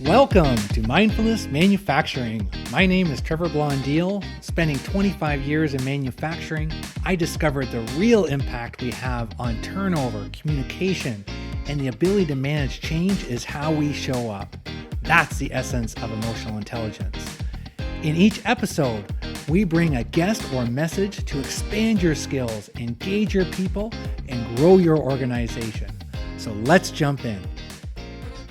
Welcome to Mindfulness Manufacturing. My name is Trevor Blondeel. Spending 25 years in manufacturing, I discovered the real impact we have on turnover, communication, and the ability to manage change is how we show up. That's the essence of emotional intelligence. In each episode, we bring a guest or message to expand your skills, engage your people, and grow your organization. So let's jump in.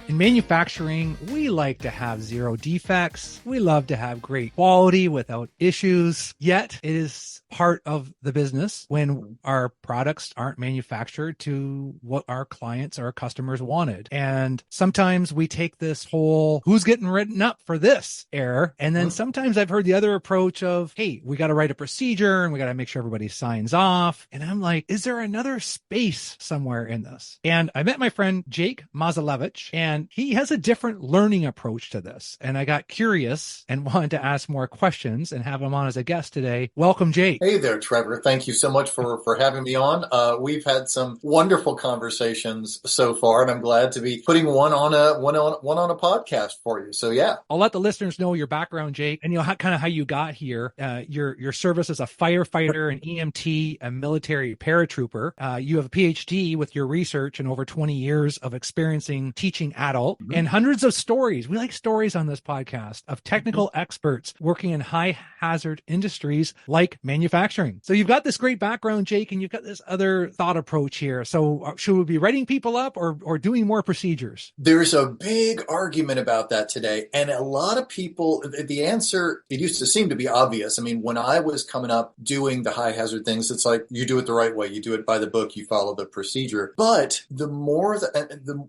In manufacturing, we like to have zero defects. We love to have great quality without issues. Yet it is part of the business when our products aren't manufactured to what our clients or our customers wanted. And sometimes we take this whole who's getting written up for this error. And then sometimes I've heard the other approach of, hey, we got to write a procedure and we got to make sure everybody signs off. And I'm like, is there another space somewhere in this? And I met my friend Jake Mazulewicz, and he has a different learning approach to this. And I got curious and wanted to ask more questions and have him on as a guest today. Welcome, Jake. Hey there, Trevor. Thank you so much for having me on. We've had some wonderful conversations so far, and I'm glad to be putting one on a podcast for you. So yeah, I'll let the listeners know your background, Jake, and kind of how you got here. Your service as a firefighter, an EMT, a military paratrooper. You have a PhD with your research and over 20 years of experiencing teaching adult and hundreds of stories. We like stories on this podcast of technical experts working in high hazard industries like manufacturing. So you've got this great background, Jake, and you've got this other thought approach here. So should we be writing people up or doing more procedures? There's a big argument about that today. And a lot of people, the answer, it used to seem to be obvious. I mean, when I was coming up doing the high hazard things, it's like you do it the right way. You do it by the book. You follow the procedure. But the more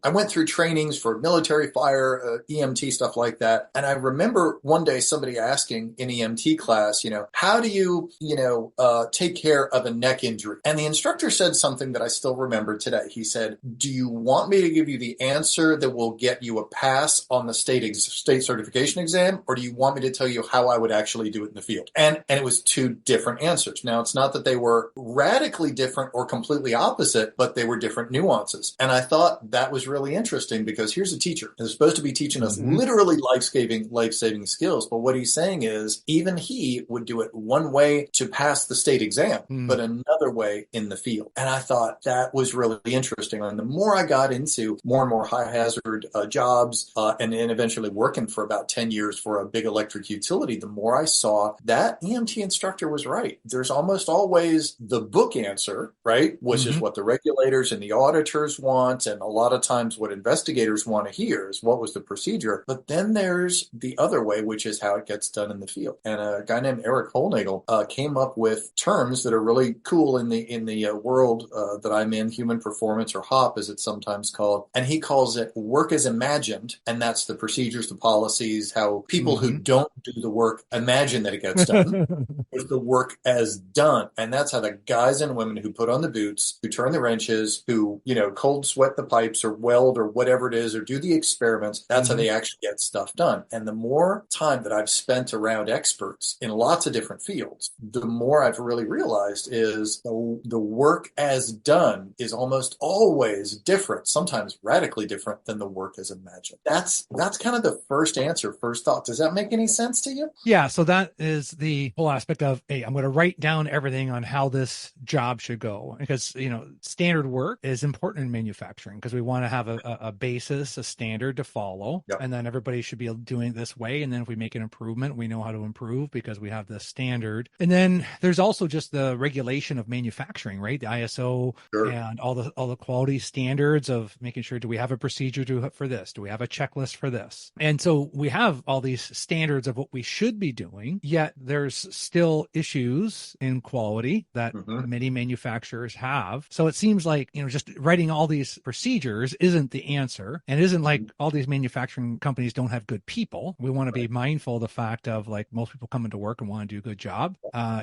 I went through trainings for military, fire, EMT, stuff like that. And I remember one day somebody asking in EMT class, how do you take care of a neck injury? And the instructor said something that I still remember today. He said, do you want me to give you the answer that will get you a pass on the state certification exam? Or do you want me to tell you how I would actually do it in the field? And it was two different answers. Now, it's not that they were radically different or completely opposite, but they were different nuances. And I thought that was really interesting because here's a teacher. They're supposed to be teaching us literally life-saving skills. But what he's saying is even he would do it one way to pass the state exam, but another way in the field. And I thought that was really interesting. And the more I got into more and more high hazard jobs and eventually working for about 10 years for a big electric utility, the more I saw that EMT instructor was right. There's almost always the book answer, right? Which is what the regulators and the auditors want. And a lot of times what investigators want to hear is what was the procedure. But then there's the other way, which is how it gets done in the field. And a guy named Eric Holnagel came up with terms that are really cool in the world that I'm in, human performance, or HOP as it's sometimes called. And he calls it work as imagined. And that's the procedures, the policies, how people who don't do the work imagine that it gets done. There's the work as done. And that's how the guys and women who put on the boots, who turn the wrenches, who, cold sweat the pipes or weld or whatever it is, or do the experiments, that's how they actually get stuff done. And the more time that I've spent around experts in lots of different fields, the more I've really realized is the work as done is almost always different, sometimes radically different than the work as imagined. That's kind of the first answer, first thought. Does that make any sense to you? Yeah. So that is the whole aspect of, hey, I'm going to write down everything on how this job should go. Because, standard work is important in manufacturing because we want to have a basis, a standard to follow. Yep. And then everybody should be doing it this way. And then if we make an improvement, we know how to improve because we have the standard. And then there's also just the regulation of manufacturing, right? The ISO and all the quality standards of making sure, do we have a procedure for this? Do we have a checklist for this? And so we have all these standards of what we should be doing, yet there's still issues in quality that many manufacturers have. So it seems like, just writing all these procedures isn't the answer, and isn't like all these manufacturing companies don't have good people. We want to be mindful of the fact of like most people come into work and want to do a good job.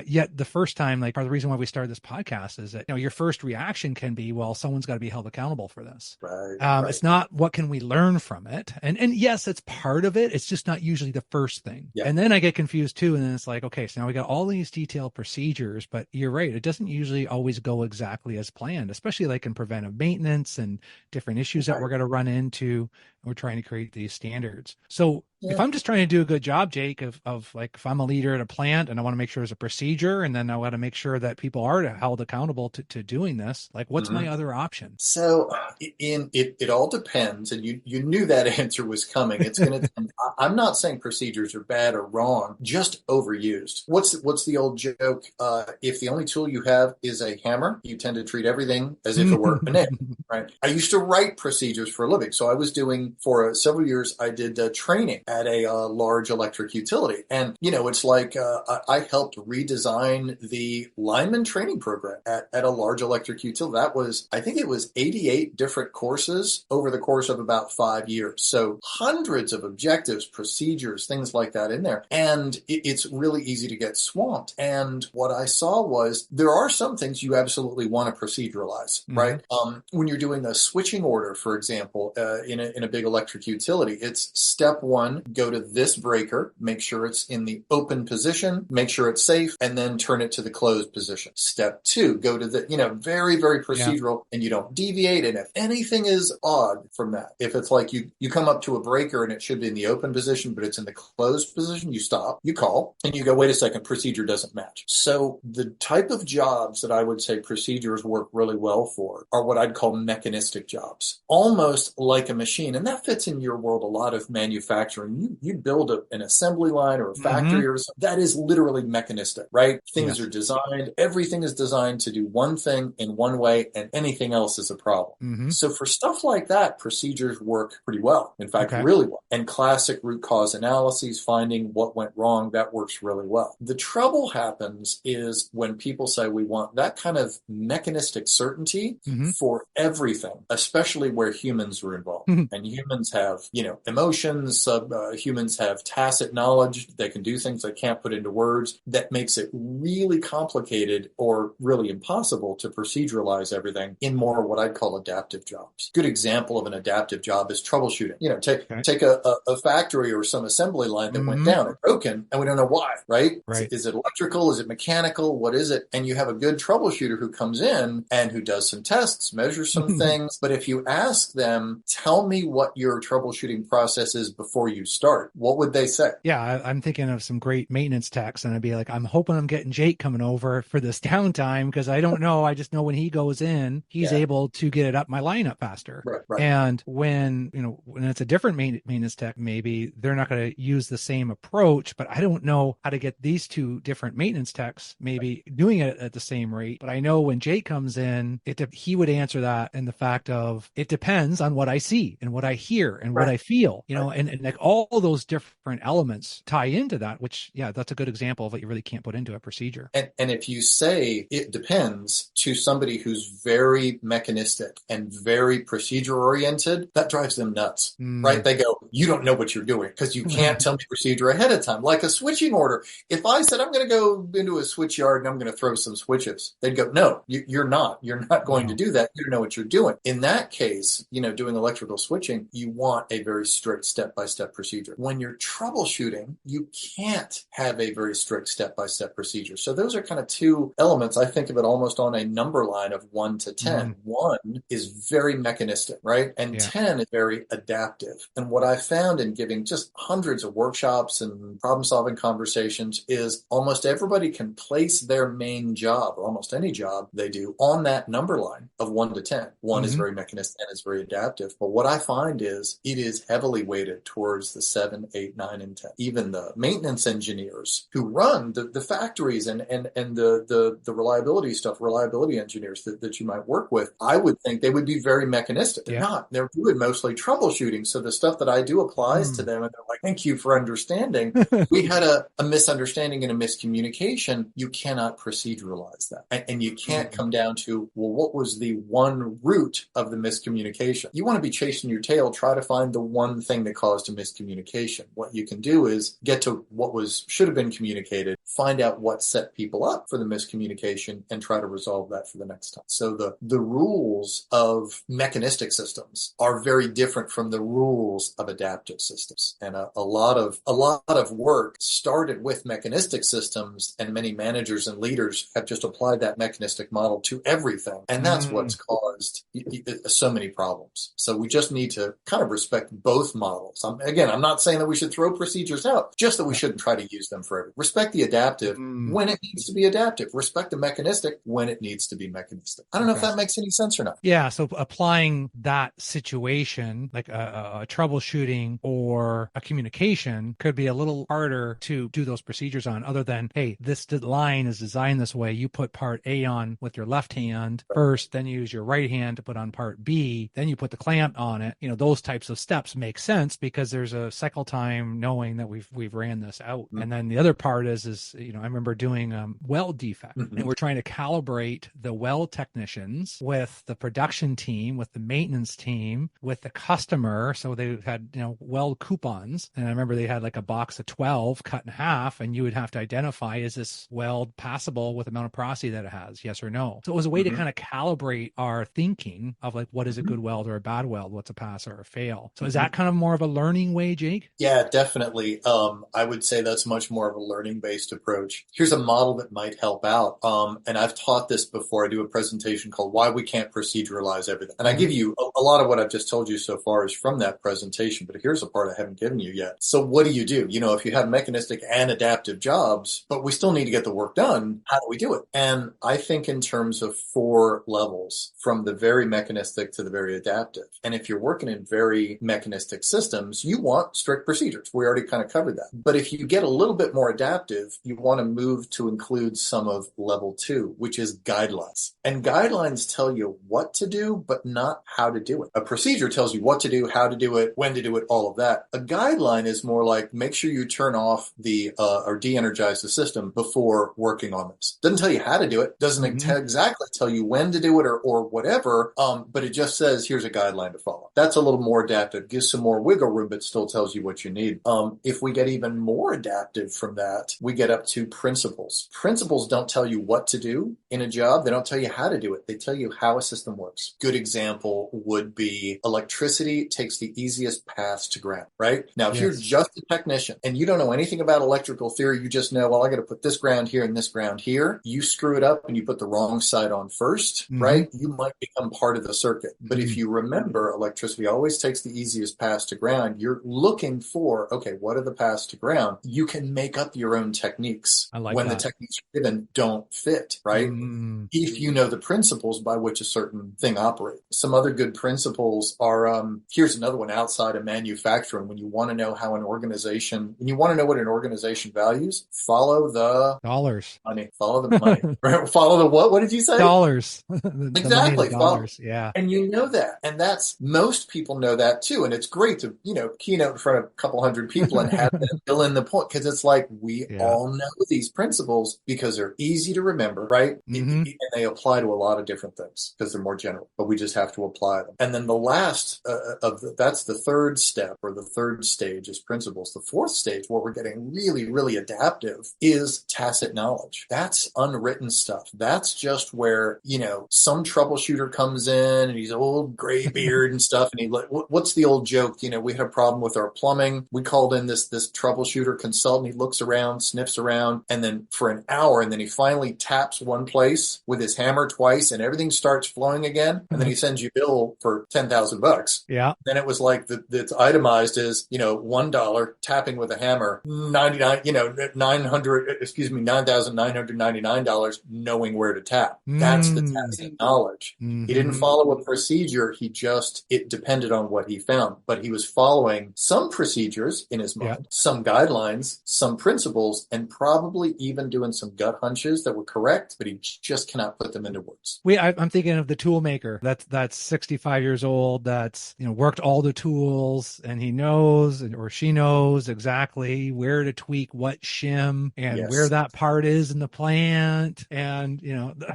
yet the first time, like, part of the reason why we started this podcast is that, your first reaction can be, well, someone's got to be held accountable for this. Right. It's not what can we learn from it. And yes, it's part of it. It's just not usually the first thing. Yeah. And then I get confused too. And then it's like, okay, so now we got all these detailed procedures, but you're right. It doesn't usually always go exactly as planned, especially like in preventive maintenance and different issues that we're going to run into. We're trying to create these standards. So if I'm just trying to do a good job, Jake, of like, if I'm a leader at a plant and I want to make sure there's a procedure, and then I want to make sure that people are held accountable to doing this, like, what's my other option? So it all depends, and you knew that answer was coming. It's going to. I'm not saying procedures are bad or wrong, just overused. What's the old joke? If the only tool you have is a hammer, you tend to treat everything as if it were a nail, right? I used to write procedures for a living, so I was doing for several years. I did training at a large electric utility, and it's like I helped redesign the lineman training program at a large electric utility. That was, I think it was 88 different courses over the course of about 5 years. So hundreds of objectives, procedures, things like that in there. And it's really easy to get swamped. And what I saw was there are some things you absolutely want to proceduralize, right? When you're doing a switching order, for example, in a big electric utility, it's step one, go to this breaker, make sure it's in the open position, make sure it's safe, and then turn it to the closed position. Step two, go to the, very, very procedural, and you don't deviate. And if anything is odd from that, if it's like you come up to a breaker and it should be in the open position, but it's in the closed position, you stop, you call, and you go, wait a second, procedure doesn't match. So the type of jobs that I would say procedures work really well for are what I'd call mechanistic jobs, almost like a machine. And that fits in your world a lot of manufacturing. You build an assembly line or a factory or something, that is literally mechanistic, right? Things are designed, everything is designed to do one thing in one way, and anything else is a problem. So for stuff like that, procedures work pretty well. In fact, really well. And classic root cause analyses, finding what went wrong, that works really well. The trouble happens is when people say we want that kind of mechanistic certainty for everything, especially where humans are involved. And humans have, emotions, humans have tacit knowledge. They can do things they can't put into words. That makes it really complicated or really impossible to proceduralize everything in more what I'd call adaptive jobs. Good example of an adaptive job is troubleshooting. Take a factory or some assembly line that went down and broken, and we don't know why, right? Is it electrical? Is it mechanical? What is it? And you have a good troubleshooter who comes in and who does some tests, measures some things. But if you ask them, tell me what your troubleshooting process is before you start, what would they say? Yeah, I'm thinking of some great maintenance techs, and I'd be like, I'm hoping I'm getting Jake coming over for this downtime, because I don't know. I just know when he goes in, he's able to get it up my line up faster. Right. And when it's a different maintenance tech, maybe they're not going to use the same approach, but I don't know how to get these two different maintenance techs maybe doing it at the same rate. But I know when Jake comes in, he would answer that in the fact of, it depends on what I see and what I hear and what I feel, and like all those different elements tie into that, which, that's a good example of what you really can't put into a procedure. And if you say it depends to somebody who's very mechanistic and very procedure oriented, that drives them nuts, right? They go, you don't know what you're doing because you can't tell me procedure ahead of time. Like a switching order. If I said, I'm going to go into a switch yard and I'm going to throw some switches, they'd go, no, you're not going to do that. You don't know what you're doing. In that case, doing electrical switching, you want a very strict step-by-step procedure. When you're troubleshooting, you can't have a very strict step-by-step procedure. So those are kind of two elements. I think of it almost on a number line of 1 to 10. 1 is very mechanistic, right? And 10 is very adaptive. And what I found in giving just hundreds of workshops and problem-solving conversations is almost everybody can place their main job, or almost any job they do, on that number line of 1 to 10. 1 is very mechanistic and is very adaptive. But what I find is it is heavily weighted towards the 7, 8, 9, and 10. Even the maintenance engineers who run the factories and the reliability stuff, reliability engineers that you might work with, I would think they would be very mechanistic. They're not. They're doing mostly troubleshooting. So the stuff that I do applies to them, and they're like, thank you for understanding. We had a misunderstanding and a miscommunication. You cannot proceduralize that. And you can't come down to, well, what was the one root of the miscommunication? You want to be chasing your tail, try to find the one thing that caused a miscommunication. miscommunication. What you can do is get to what should have been communicated, find out what set people up for the miscommunication, and try to resolve that for the next time. So the rules of mechanistic systems are very different from the rules of adaptive systems. And a lot of work started with mechanistic systems, and many managers and leaders have just applied that mechanistic model to everything. And that's what's caused so many problems. So we just need to kind of respect both models. I'm not saying that we should throw procedures out, just that we shouldn't try to use them forever. Respect the adaptive when it needs to be adaptive. Respect the mechanistic when it needs to be mechanistic. I don't know if that makes any sense or not. Yeah. So applying that situation, like a troubleshooting or a communication, could be a little harder to do those procedures on, other than, hey, this line is designed this way. You put part A on with your left hand first, then you use your right hand to put on part B, then you put the clamp on it. Those types of steps make sense because there's a cycle time knowing that we've ran this out. And then the other part is I remember doing weld defect, and we're trying to calibrate the weld technicians with the production team, with the maintenance team, with the customer. So they had, weld coupons. And I remember they had like a box of 12 cut in half, and you would have to identify, is this weld passable with the amount of porosity that it has? Yes or no. So it was a way to kind of calibrate our thinking of like, what is a good weld or a bad weld? What's a pass or a fail? So is that kind of more of a learning way, Jake? Yeah, definitely. I would say that's much more of a learning-based approach. Here's a model that might help out. And I've taught this before. I do a presentation called Why We Can't Proceduralize Everything. And I give you a lot of what I've just told you so far is from that presentation, but here's a part I haven't given you yet. So what do? If you have mechanistic and adaptive jobs, but we still need to get the work done, how do we do it? And I think in terms of 4 levels, from the very mechanistic to the very adaptive. And if you're working in very mechanistic systems, you want strict procedures. We already kind of covered that. But if you get a little bit more adaptive, you want to move to include some of level 2, which is guidelines. And guidelines tell you what to do, but not how to do it. A procedure tells you what to do, how to do it, when to do it, all of that. A guideline is more like, make sure you turn off or de-energize the system before working on this. Doesn't tell you how to do it, doesn't exactly tell you when to do it or whatever, but it just says, here's a guideline to follow. That's a little more adaptive, gives some more wiggle room, but still tells you what you need. If we get even more adaptive from that, we get up to principles. Principles don't tell you what to do in a job. They don't tell you how to do it. They tell you how a system works. Good example would be electricity takes the easiest paths to ground, right? Now, if you're just a technician and you don't know anything about electrical theory, you just know, well, I got to put this ground here and this ground here. You screw it up and you put the wrong side on first, right? You might become part of the circuit. But if you remember, electricity always takes the easiest paths to ground. You're looking for, okay, what are the paths to ground? You can make up your own techniques when the techniques are given don't fit, right? If you know the principles by which a certain thing operates. Some other good principles are, here's another one outside of manufacturing. When you want to know how an organization, when you want to know what an organization values, follow the dollars. Money. Follow the money. Right? Follow the what? What did you say? Dollars. Exactly. Dollars. Yeah. And you know that. And most people know that too. And it's great to, keynote in front of a couple hundred people and have them fill in the point. Cause it's like, we all know these principles because they're easy to remember, right? And they apply to a lot of different things because they're more general, but we just have to apply them. And then the last that's the third step or the third stage is principles. The fourth stage where we're getting really, really adaptive is tacit knowledge. That's unwritten stuff. That's just where, some troubleshooter comes in and he's old gray beard and stuff. And what's the old joke? We had a problem with our plumbing. We called in this troubleshooter consultant. He looks around, sniffs around, and then for an hour, and then he finally taps one place with his hammer twice and everything starts flowing again. And then he sends you a bill for $10,000. Yeah. Then it was like that's itemized as, $1 tapping with a hammer, $9,999 knowing where to tap. That's the tacit knowledge. He didn't follow a procedure. It depended on what he found, but he was following some procedures in his mind, some guidelines, some principles, and probably even doing some gut hunches that were correct, but he just cannot put them into words. I'm thinking of the tool maker that's 65 years old, that's, worked all the tools, and he knows or she knows exactly where to tweak what shim and where that part is in the plant, and,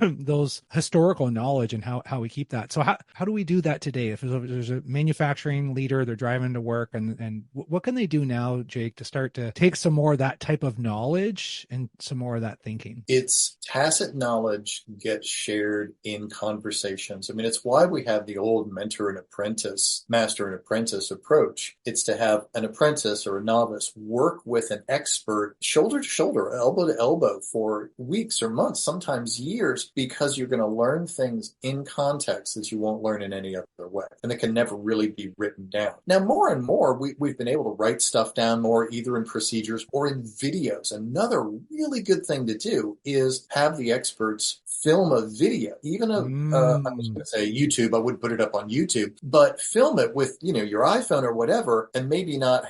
those historical knowledge and how we keep that. So how do we do that today? If there's a manufacturing leader, they're driving to work and And what can they do now, Jake, to start to take some more of that type of knowledge and some more of that thinking? It's tacit knowledge gets shared in conversations. I mean, it's why we have the old mentor and apprentice, master and apprentice approach. It's to have an apprentice or a novice work with an expert shoulder to shoulder, elbow to elbow for weeks or months, sometimes years, because you're going to learn things in context that you won't learn in any other way. And that can never really be written down. Now, more and more, we've been able to write stuff down more either in procedures or in videos. Another really good thing to do is have the experts film a video, even I was going to say YouTube, I would put it up on YouTube, but film it with, your iPhone or whatever, and maybe not,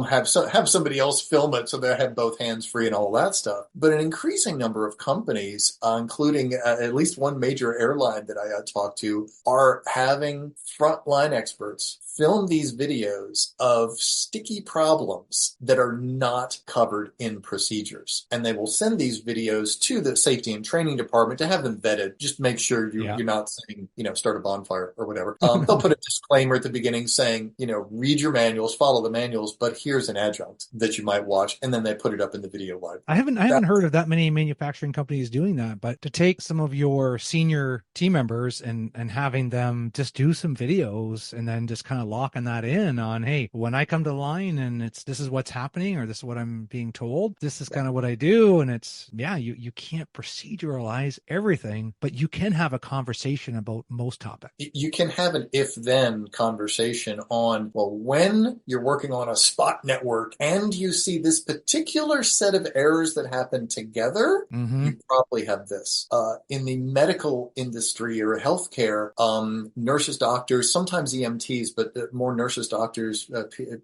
have somebody else film it so they have both hands free and all that stuff. But an increasing number of companies, including at least one major airline that I talked to, are having frontline experts film these videos of sticky problems that are not covered in procedures. And they will send these videos to the safety and training department to have them vetted. Just make sure you're not saying, start a bonfire or whatever. They'll put a disclaimer at the beginning saying, read your manuals, follow the manuals, but here's an adjunct that you might watch. And then they put it up in the video library. I haven't heard of that many manufacturing companies doing that, but to take some of your senior team members and having them just do some videos and then just kind of locking that in on, hey, when I come to the line and this is what's happening, or this is what I'm being told, this is kind of what I do. And it's, you can't proceduralize everything, but you can have a conversation about most topics. You can have an if-then conversation on, well, when you're working on a spot network and you see this particular set of errors that happen together, you probably have this. In the medical industry or healthcare, nurses, doctors, sometimes EMTs, but more nurses, doctors,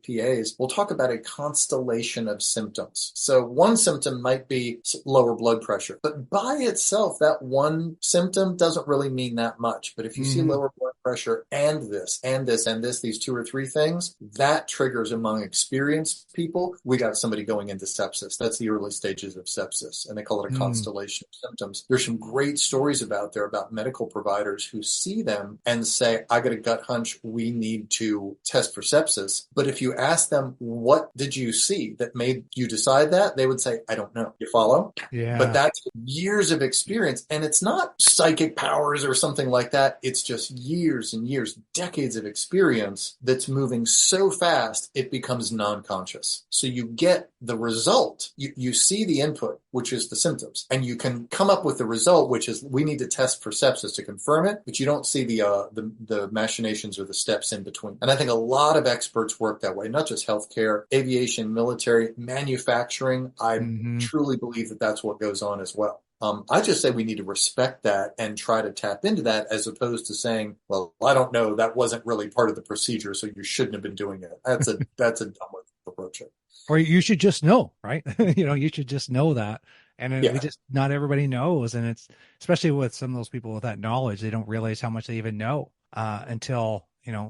PAs, will talk about a constellation of symptoms. So one symptom might be lower blood pressure, but by itself, that one symptom doesn't really mean that much. But if you see lower blood pressure and this, and this, and this, these two or three things, that triggers among experienced people, we got somebody going into sepsis. That's the early stages of sepsis, and they call it a constellation of symptoms. There's some great stories about medical providers who see them and say, I got a gut hunch, we need to test for sepsis. But if you ask them, what did you see that made you decide that? They would say, I don't know. You follow? Yeah. But that's years of experience. And it's not psychic powers or something like that. It's just years and years, decades of experience that's moving so fast, it becomes non-conscious. So you get the result. You see the input, which is the symptoms, and you can come up with the result, which is we need to test for sepsis to confirm it, but you don't see the machinations or the steps in between. And I think a lot of experts work that way, not just healthcare, aviation, military, manufacturing. I truly believe that that's what goes on as well. I just say we need to respect that and try to tap into that, as opposed to saying, well, I don't know, that wasn't really part of the procedure, so you shouldn't have been doing it. That's a dumb way to approach it. Or you should just know, right? You should just know that. And we just, not everybody knows. And it's, especially with some of those people with that knowledge, they don't realize how much they even know until,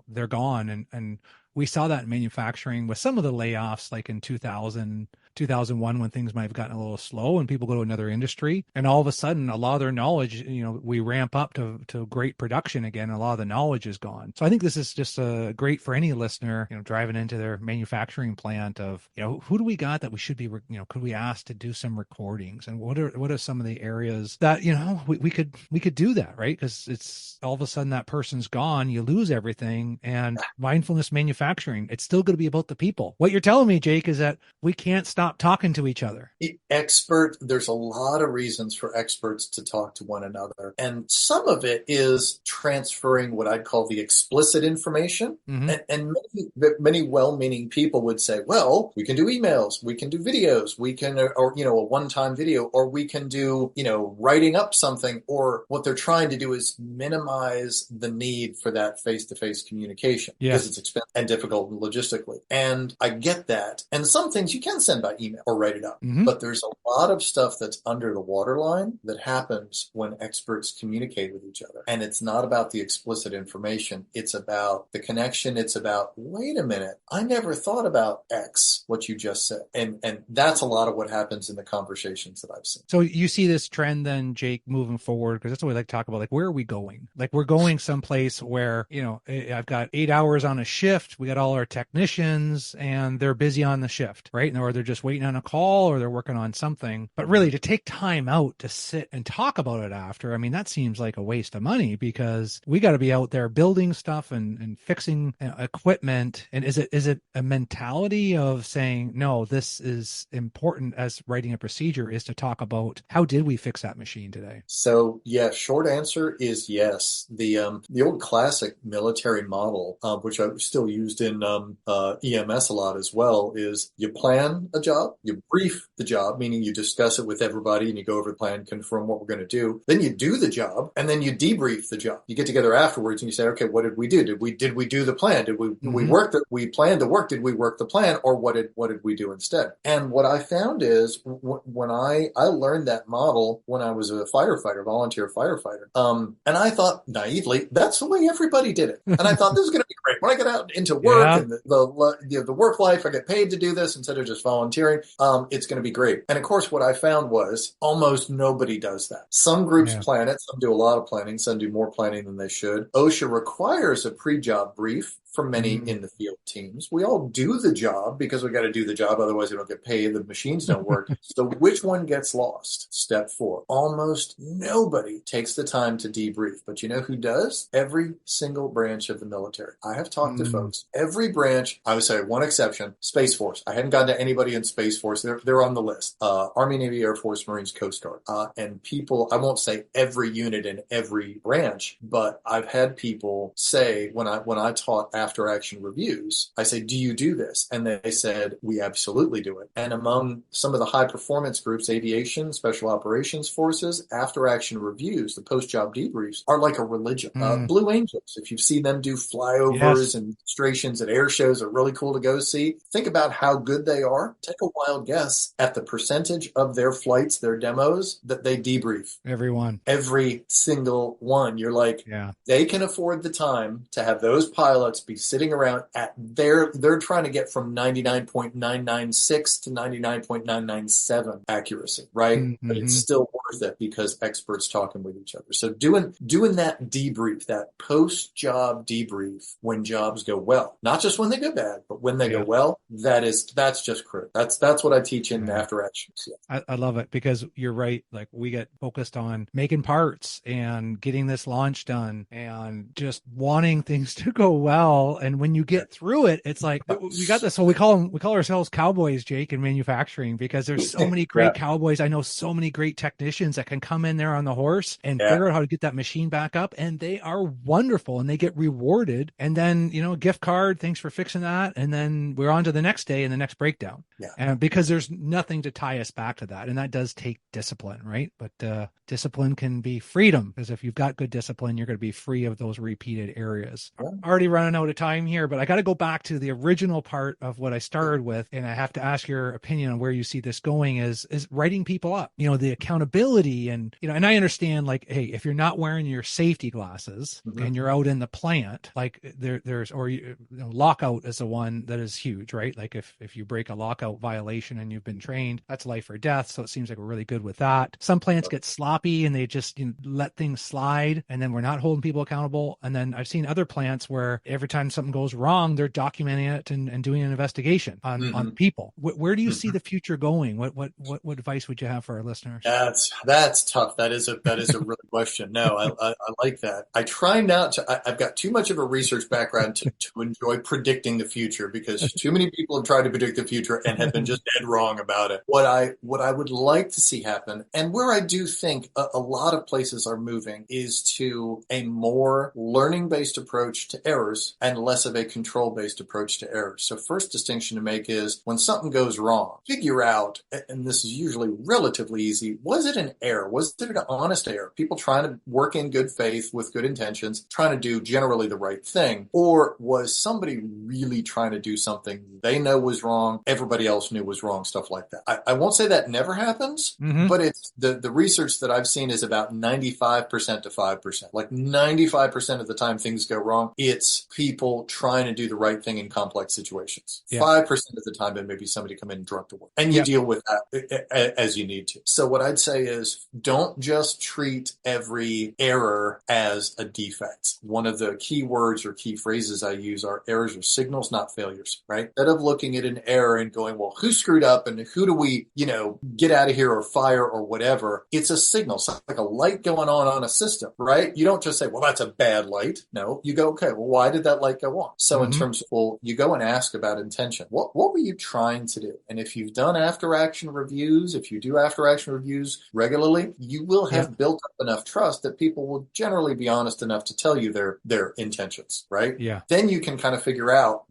they're gone. And we saw that in manufacturing with some of the layoffs, like in 2001, when things might have gotten a little slow and people go to another industry, and all of a sudden a lot of their knowledge, we ramp up to great production again. A lot of the knowledge is gone. So I think this is just great for any listener, driving into their manufacturing plant of, who do we got that we should be, could we ask to do some recordings, and what are some of the areas that, we could do that, right? Because it's all of a sudden that person's gone, you lose everything. And mindfulness manufacturing, it's still going to be about the people. What you're telling me, Jake, is that we can't stop talking to each other. There's a lot of reasons for experts to talk to one another. And some of it is transferring what I'd call the explicit information. And many well-meaning people would say, well, we can do emails, we can do videos, we can, or, a one-time video, or we can do, writing up something, or what they're trying to do is minimize the need for that face-to-face communication because it's expensive and difficult logistically. And I get that. And some things you can send by by email or write it up. Mm-hmm. But there's a lot of stuff that's under the waterline that happens when experts communicate with each other. And it's not about the explicit information. It's about the connection. It's about, wait a minute, I never thought about X, what you just said. And that's a lot of what happens in the conversations that I've seen. So you see this trend then, Jake, moving forward, because that's what we like to talk about. Like, where are we going? Like, we're going someplace where, I've got 8 hours on a shift. We got all our technicians and they're busy on the shift, right? Or they're just waiting on a call or they're working on something. But really, to take time out to sit and talk about it after, I mean, that seems like a waste of money, because we got to be out there building stuff and fixing equipment. And is it a mentality of saying, no, this is important as writing a procedure, is to talk about how did we fix that machine today? So yeah, short answer is yes. The old classic military model, which I've still used in EMS a lot as well, is you plan a job, you brief the job, meaning you discuss it with everybody and you go over the plan, confirm what we're going to do. Then you do the job, and then you debrief the job. You get together afterwards and you say, okay, what did we do? Did we do the plan? Did we work that we planned to work? Did we work the plan, or what did we do instead? And what I found is when I learned that model when I was a firefighter, volunteer firefighter, and I thought naively that's the way everybody did it. And I thought this is going to be great when I get out into work and the work life. I get paid to do this instead of just volunteering. It's going to be great. And of course, what I found was almost nobody does that. Some groups plan it. Some do a lot of planning. Some do more planning than they should. OSHA requires a pre-job brief for many in the field teams. We all do the job because we got to do the job. Otherwise, we don't get paid. The machines don't work. So which one gets lost? Step 4. Almost nobody takes the time to debrief. But you know who does? Every single branch of the military. I have talked to folks. Every branch, I would say one exception, Space Force. I hadn't gotten to anybody in Space Force. They're on the list. Army, Navy, Air Force, Marines, Coast Guard. And people, I won't say every unit in every branch, but I've had people say when I taught after action reviews, I say, do you do this? And they said, we absolutely do it. And among some of the high performance groups, aviation, special operations forces, after action reviews, the post job debriefs are like a religion. Blue Angels, if you've seen them do flyovers and demonstrations at air shows, are really cool to go see. Think about how good they are. Take a wild guess at the percentage of their flights, their demos that they debrief. Every single one. You're like, they can afford the time to have those pilots be sitting around at they're trying to get from 99.996 to 99.997 accuracy, right? But it's still worth it because experts talking with each other. So doing that debrief, that post-job debrief when jobs go well, not just when they go bad, but when they go well, that's just critical. That's what I teach in after actions. I love it, because you're right. Like, we get focused on making parts and getting this launch done and just wanting things to go well. And when you get through it, it's like, we got this. So we call ourselves cowboys, Jake, in manufacturing, because there's so many great cowboys. I know so many great technicians that can come in there on the horse and figure out how to get that machine back up. And they are wonderful and they get rewarded. And then, gift card, thanks for fixing that. And then we're on to the next day and the next breakdown. And because there's nothing to tie us back to that. And that does take discipline, right? But discipline can be freedom, because if you've got good discipline, you're going to be free of those repeated areas. I'm already running out of time here, but I got to go back to the original part of what I started with. And I have to ask your opinion on where you see this going is writing people up, the accountability and I understand, like, hey, if you're not wearing your safety glasses and you're out in the plant, like there's lockout is the one that is huge, right? Like if you break a lockout violation and you've been trained, that's life or death. So it seems like we're really good with that. Some plants get sloppy and they just let things slide, and then we're not holding people accountable. And then I've seen other plants where every time something goes wrong, they're documenting it and doing an investigation on people. Where do you see the future going? What advice would you have for our listeners? That's tough. That is a really question. No, I like that. I try not to. I've got too much of a research background to enjoy predicting the future, because too many people have tried to predict the future and have been just dead wrong about it. What I would like to see happen, and where I do think a lot of places are moving, is to a more learning-based approach to errors and less of a control-based approach to errors. So first distinction to make is when something goes wrong, figure out, and this is usually relatively easy, was it an error? Was it an honest error? People trying to work in good faith with good intentions, trying to do generally the right thing? Or was somebody really trying to do something they know was wrong, everybody else knew was wrong, stuff like that? I won't say that never happens, but it's the research that I've seen is about 95% to 5%. Like 95% of the time things go wrong, it's people trying to do the right thing in complex situations. 5% of the time, it may be somebody come in drunk to work. And you deal with that as you need to. So what I'd say is don't just treat every error as a defect. One of the key words or key phrases I use are errors are signals, not failures, right? Instead of looking at an error and going, well, who screwed up and who do we, get out of here or fire or whatever, it's a signal. It's like a light going on a system, right? You don't just say, well, that's a bad light. No, you go, okay, well, why did that light go on? So in terms of, well, you go and ask about intention. What were you trying to do? And if you've done after action reviews, if you do after action reviews regularly, you will have built up enough trust that people will generally be honest enough to tell you their intentions, right? Yeah. Then you can kind of figure out,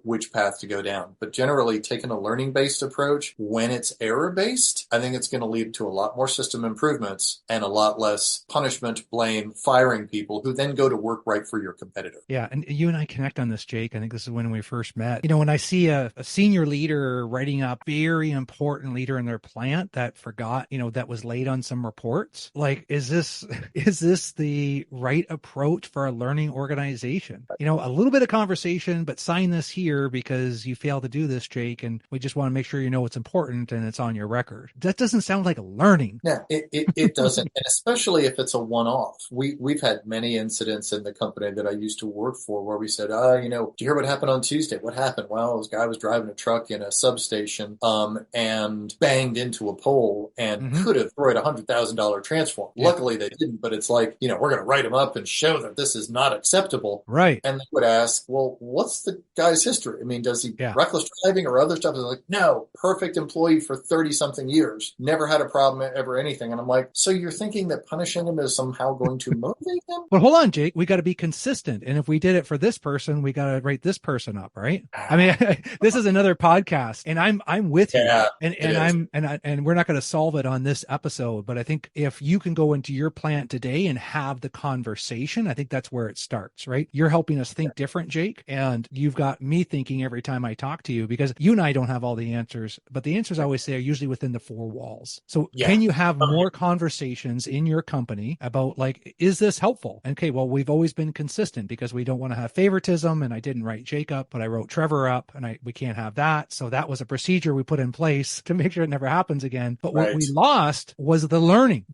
which path to go down. But generally taking a learning-based approach, when it's error-based, I think it's going to lead to a lot more system improvements and a lot less punishment, blame, firing people who then go to work right for your competitor. Yeah. And you and I connect on this, Jake. I think this is when we first met. When I see a senior leader writing up very important leader in their plant that forgot, that was late on some reports, like, is this the right approach for a learning organization? A little bit of conversation, but sign this here because you failed to do this, Jake. And we just want to make sure you know it's important and it's on your record. That doesn't sound like a learning. No, it doesn't. And especially if it's a one-off. We've had many incidents in the company that I used to work for where we said, did you hear what happened on Tuesday? What happened? Well, this guy was driving a truck in a substation and banged into a pole and could have destroyed a $100,000 transformer. Yeah. Luckily they didn't, but it's like, we're going to write him up and show that this is not acceptable. Right. And they would ask, well, what's the guy's history? I mean, does he reckless driving or other stuff? They're like, no, perfect employee for 30 something years. Never had a problem ever anything. And I'm like, so you're thinking that punishing him is somehow going to motivate him? But hold on, Jake, we got to be consistent. And if we did it for this person, we got to write this person up, right? I mean, this is another podcast and I'm with you and we're not going to solve it on this episode, but I think if you can go into your plant today and have the conversation, I think that's where it starts, right? You're helping us think different, Jake, and you've got me thinking every time I talk to you because you and I don't have all the answers, but the answers I always say are usually within the four walls. So can you have more conversations in your company about like, is this helpful? Okay, well, we've always been consistent because we don't want to have favoritism and I didn't write Jake up, but I wrote Trevor up and we can't have that. So that was a procedure we put in place to make sure it never happens again. But what we lost was the learning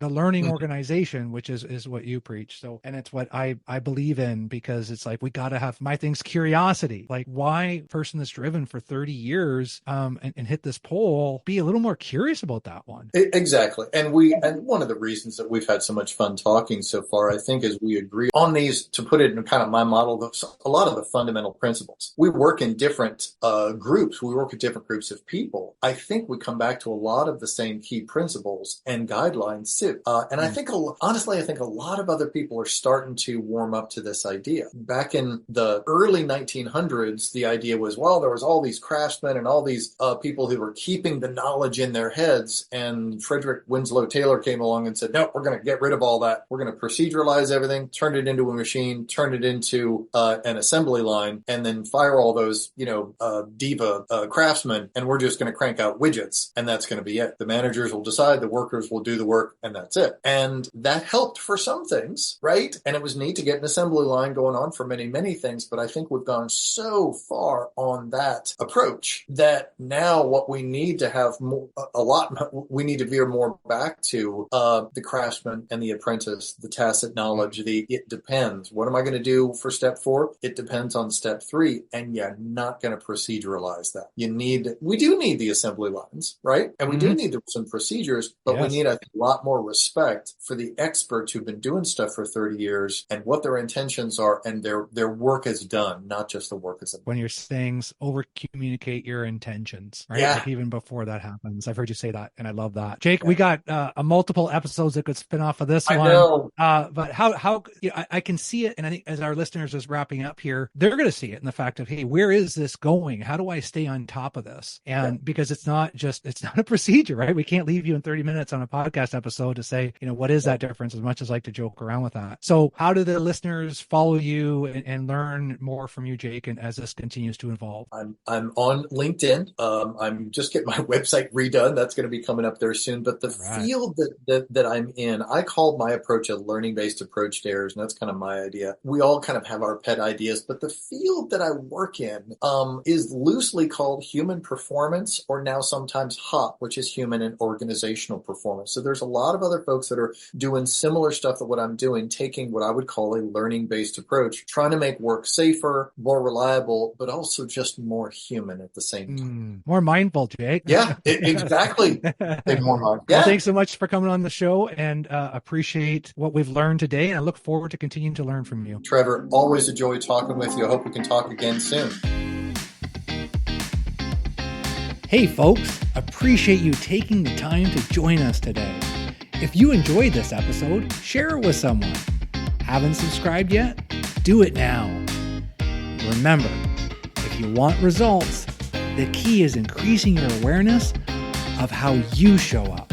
organization, which is what you preach. So, and it's what I believe in because it's like, we got to have my thing's curiosity. Like why person that's driven for 30 years and hit this pole, be a little more curious about that one. Exactly. And one of the reasons that we've had so much fun talking so far, I think, is we agree on these, to put it in kind of my model, a lot of the fundamental principles. We work in different groups. We work with different groups of people. I think we come back to a lot of the same key principles and guidelines too. And I think, honestly, I think a lot of other people are starting to warm up to this idea. Back in the early 1900s, the idea was, well, there was all these craftsmen and all these people who were keeping the knowledge in their heads. And Frederick Winslow Taylor came along and said, no, we're going to get rid of all that. We're going to proceduralize everything, turn it into a machine, turn it into an assembly line, and then fire all those, diva craftsmen, and we're just going to crank out widgets, and that's going to be it. The managers will decide, the workers will do the work, and that's it. And that helped for some things, right? And it was neat to get an assembly line going on for many, many things, but I think we've gone so far on that approach that now what we need to have we need to veer more back to the craftsman and the apprentice, the tacit knowledge, it depends. What am I going to do for step 4? It depends on step 3, and you're not going to proceduralize that. We do need the assembly lines, right? And we do need some procedures, but we need, I think, a lot more respect for the experts who've been doing stuff for 30 years and what their intentions are and their work is done, not just the work is done. When you're saying over communicate your intentions, right? Yeah. Like even before that happens. I've heard you say that and I love that. Jake, we got a multiple episodes that could spin off of this one. I know. But how I can see it, and I think as our listeners is wrapping wrapping up here, they're going to see it in the fact of, hey, where is this going? How do I stay on top of this? And because it's not a procedure, right? We can't leave you in 30 minutes on a podcast episode to say, what is that difference, as much as I like to joke around with that. So how do the listeners follow you and learn more from you, Jake, and as this continues to evolve? I'm on LinkedIn. I'm just getting my website redone. That's going to be coming up there soon. But the field that I'm in, I call my approach a learning-based approach to errors, and that's kind of my idea. We all kind of have our pet ideas, but the field that I work in is loosely called human performance, or now sometimes HOP, which is human and organizational performance. So there's a lot of other folks that are doing similar stuff that what I'm doing, taking what I would call a learning-based approach, trying to make work safer, more reliable, but also just more human at the same time. More mindful, Jake. Yeah, exactly. More mindful. Well, thanks so much for coming on the show, and appreciate what we've learned today. And I look forward to continuing to learn from you. Trevor, always a joy talking with you. I hope we can talk again soon. Hey folks, appreciate you taking the time to join us today. If you enjoyed this episode, share it with someone. Haven't subscribed yet? Do it now. Remember, if you want results, the key is increasing your awareness of how you show up.